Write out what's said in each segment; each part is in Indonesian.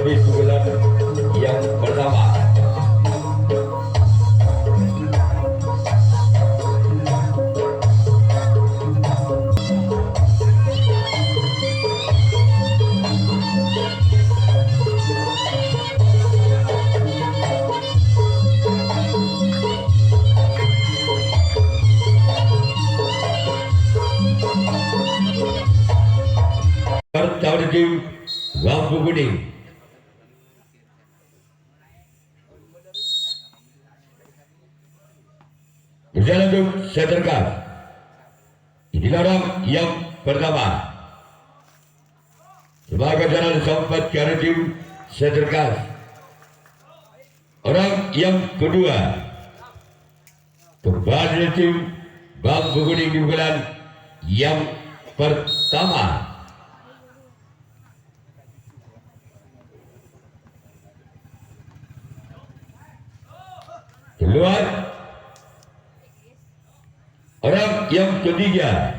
menjadi pukulan yang pertama. Pertama tim lampu kuning. Berjalan untuk center cut. Inilah orang yang pertama. Sebagai jalan sempat ke tim center cut. Orang yang kedua. Kembali tim bambu kuning di bulan yang pertama. Keluar. Orang yang ketiga.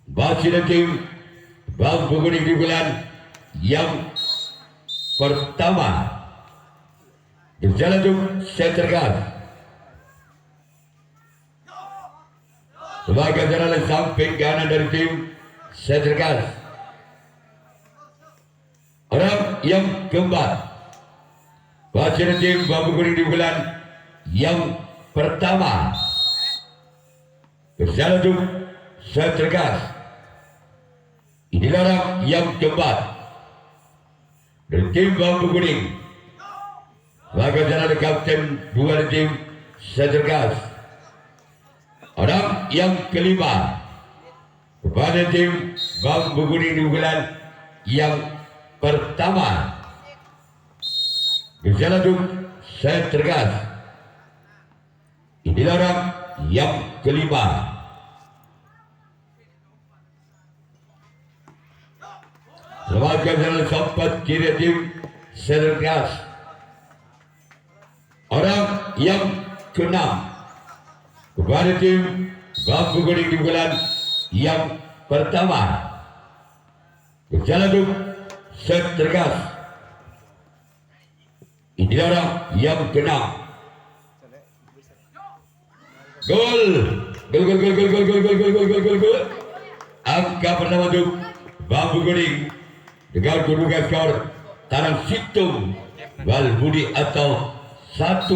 Masih tim bambu kuning di bulan yang pertama. Berjalan untuk center cut. Sebagai jalan samping kanan dari tim center cut. Orang yang keempat. Masih tim bambu kuning di bulan yang pertama. Berjalan untuk center cut. Inilah orang yang keempat. Dari tim bambu kuning. Sebagai jalan kapten dua dari tim center cut. Orang yang kelima. Kepada tim bambu kuning di bulan yang pertama. Berjalan untuk center cut. Inilah orang yang kelima. Sebagai jalan sempat kiri tim center cut. Orang yang keenam. Kepada tim bambu kuning di bulan yang pertama. Berjalan untuk center cut. Inilah orang yang keenam. Gol. Gol. Angka pertama untuk bambu kuning dengan kedudukan skor Tanang Situng Walbudi atau 1-0.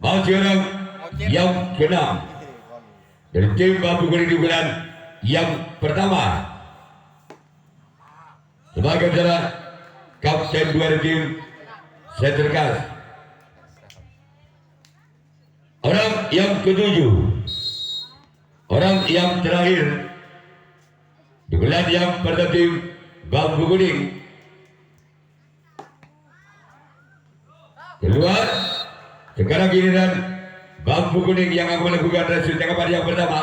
Masih orang yang keenam dari tim bambu kuning di bulan yang pertama. Sebagai jalan kapten dua tim center cut. Orang yang ketujuh. Orang yang terakhir di bulan yang pertama tim bambu kuning. Keluar. Sekarang giliran bambu kuning yang akan melakukan rasul tangkapan yang pertama.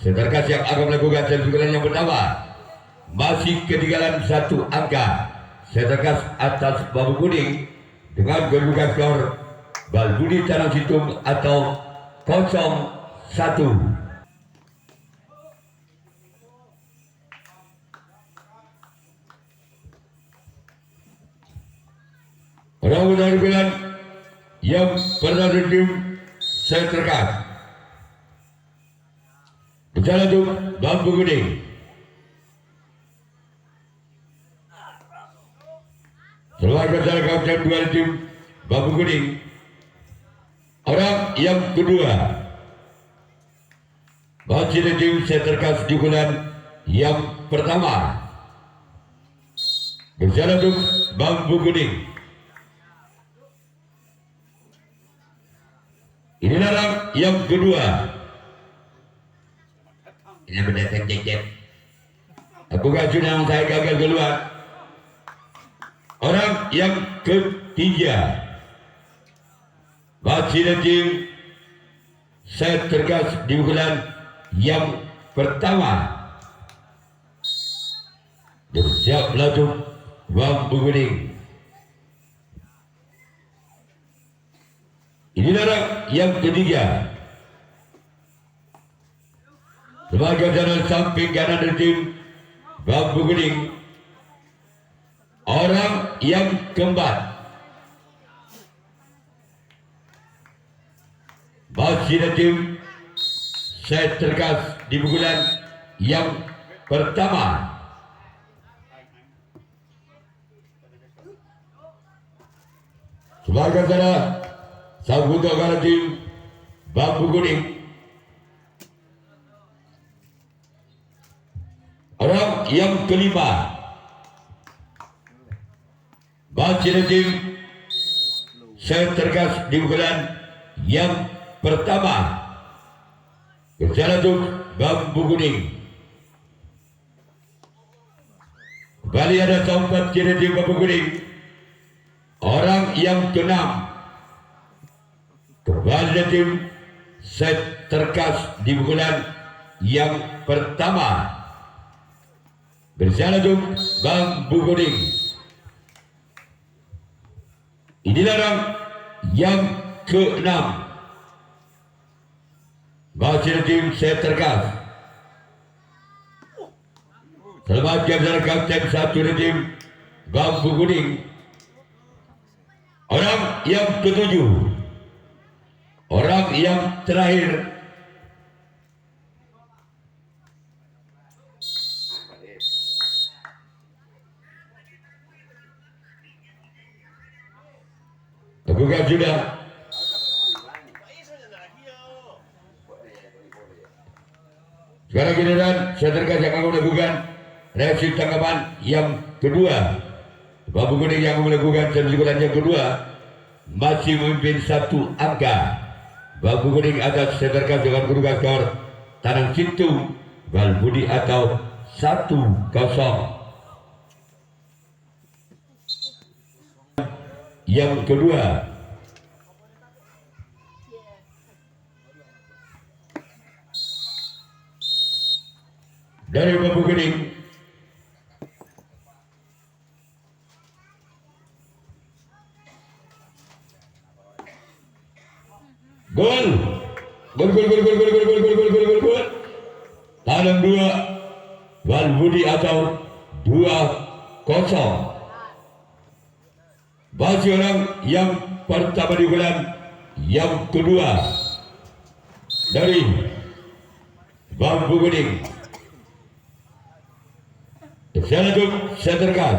Center cut yang akan melakukan rasul yang pertama. Masih ketinggalan satu angka. Center cut atas bambu kuning dengan kedudukan skor Walbudi Tanang Situng atau 0-1. Orang-orang bulan yang pernah tim center cut. Berjalan untuk bambu kuning. Sebagai jalan kapten dua tim bambu kuning. Orang yang kedua. Masih tim center cut di bulan yang pertama. Berjalan untuk bambu kuning. Inilah orang yang kedua. Ini mendatang cecep. Aku gajun yang saya gagal keluar. Orang yang ketiga. Masih tim center cut di bulan yang pertama. Bersiap untuk bambu kuning. Inilah orang yang ketiga. Sebagai jalan samping kanan dari tim bambu kuning. Orang yang keempat masih tim set terkas di pukulan yang pertama. Sebagai sana sang putra kanan tim bambu kuning. Orang yang kelima masih tim set terkas di pukulan yang pertama. Berjalan untuk bambu kuning. Kembali ada tempat kiri tim bambu kuning. Orang yang keenam kembali tim set terkas di pukulan yang pertama. Berjalan untuk bambu kuning. Inilah orang yang keenam. Masih tim set terkas. Selamat kepada kapten satu tim bambu kuning. Orang yang ketujuh, orang yang terakhir, bukan sudah. Sekarang giliran seterkas yang akan melakukan reaksi tanggapan yang kedua. Bambu kuning yang melakukan kesimpulan yang kedua masih memimpin satu angka. Bambu kuning atas seterkas dengan kedudukan skor Tanang Situ Balbudi atau 1-0. Yang kedua dari bambu kuning gol. Tanam 2 Balbudi atau 2-0. Bagi orang yang pertama di bulan yang kedua dari bambu kuning. Selanjut seterkas.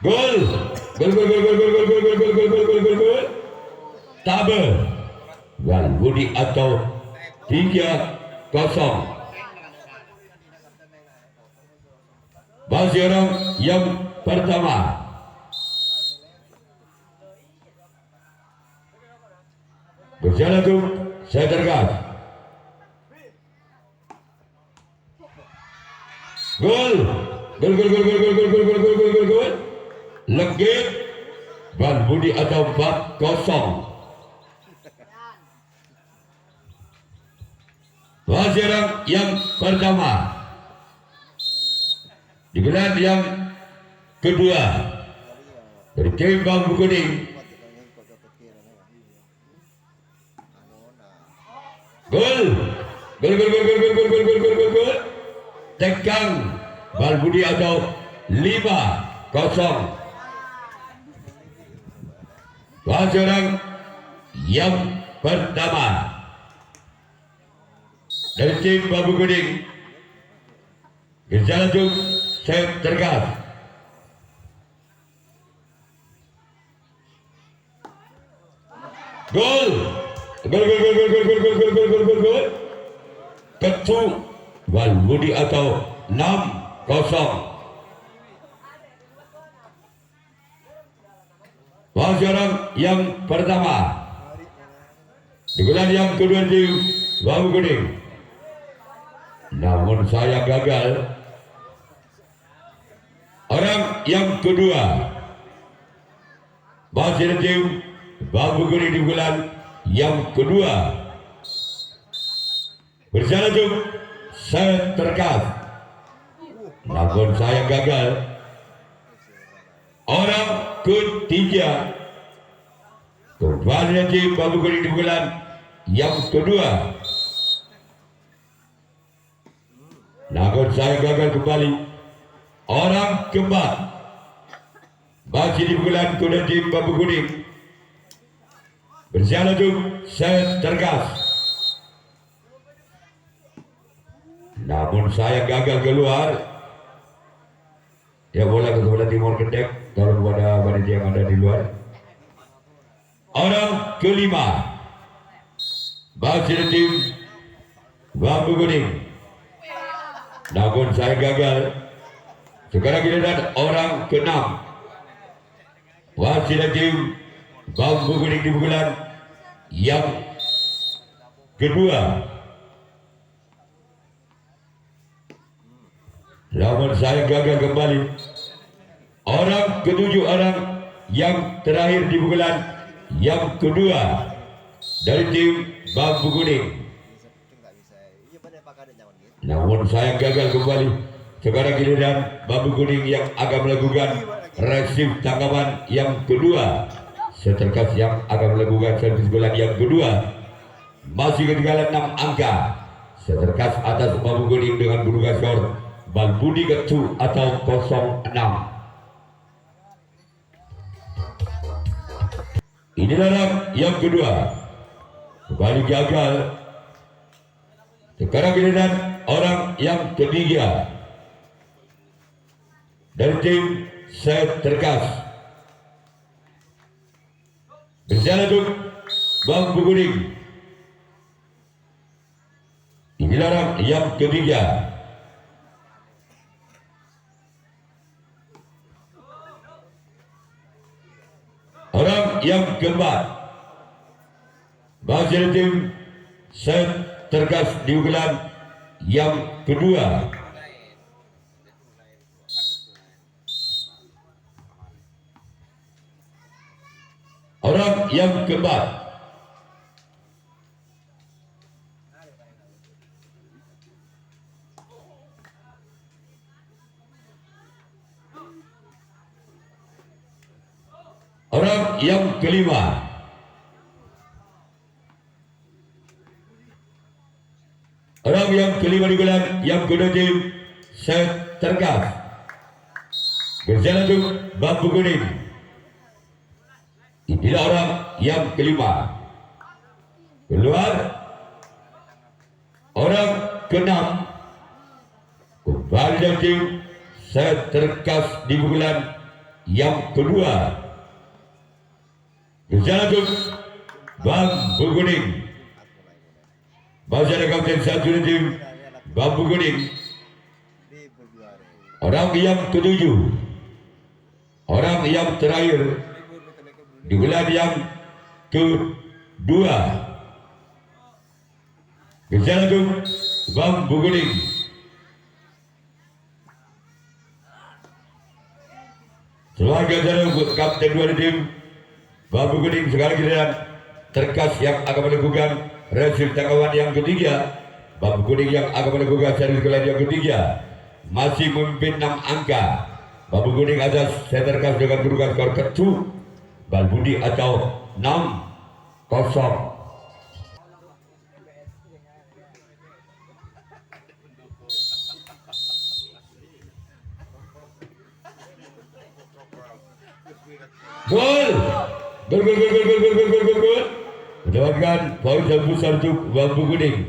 Gol. Gol. Tabe. Balbudi atau 3-0. Bagi orang yang pertama. Berjalan tuh seterkas. Gol. Legit Balbudi atau 4-0. Bagi orang yang pertama di bulan yang kedua dari tim bambu kuning. Gol. Tegang Balbudi atau 5-0. Bagi orang yang pertama dari tim bambu kuning. Berjalan untuk set terkas. Gol. Ketu Balbudi atau 6-0. Bagi orang yang pertama di bulan yang kedua tim bambu kuning. Namun saya gagal. Orang yang kedua masih tim bambu kuning di bulan yang kedua. Berjalan untuk set terkas. Namun saya gagal. Orang ketiga kembali tim bambu kuning di bulan yang kedua. Namun saya gagal kembali. orang kembang masih di bulan kuda tim bambu kuning berjalan untuk set tergas, namun saya gagal keluar. Ya bola ke sebelah timur kendek turun pada panitia yang ada di luar. Orang kelima masih di tim bambu kuning, namun saya gagal. Sekarang giliran orang keenam masih di tim bambu kuning di bulan yang kedua, namun saya gagal kembali. Orang ketujuh, orang yang terakhir di bulan yang kedua dari tim bambu kuning, namun saya gagal kembali. Sekarang giliran bambu kuning yang akan melakukan resip tangkapan yang kedua. Seterkas yang akan melakukan servis bulan yang kedua masih ketinggalan 6 angka. Seterkas atas bambu kuning dengan kedudukan skor Balbudi Ketu atau 06. Inilah yang kedua, kembali gagal. Sekarang giliran orang yang ketiga dari tim Seterkas berjalan untuk bambu kuning. Inilah orang yang ketiga. Orang yang keempat masih tim Seterkas di bulan yang kedua. Orang yang keempat orang yang kelima di bulan yang kedua tim Seterkas berjalan untuk bambu kuning. Inilah orang yang kelima. Keluar orang keenam kembali dari tim Seterkas di bulan yang kedua berjalan untuk bambu kuning. Masih ada kapten satu di tim bambu kuning. Orang yang ketujuh, orang yang terakhir di bulan yang kedua berjalan untuk bambu kuning. Sebagai jalan kapten dua di tim bambu kuning, sekarang giliran Terkas yang akan melakukan resip tangkapan yang ketiga. Bambu kuning yang akan melakukan servis kelas yang ketiga masih memimpin 6 angka. Bambu kuning atas Seterkas dengan kedudukan skor Ketu Balbudi atau 6-0. Gol. Mendapatkan poin yang besar untuk bambu kuning.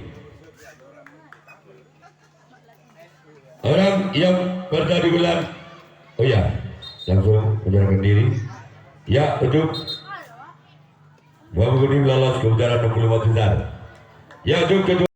Orang yang pernah di bulan, oh ya, langsung menyerahkan diri. Ya, untuk bambu kuning lolos ke putaran 65 besar. Ya, untuk kedua.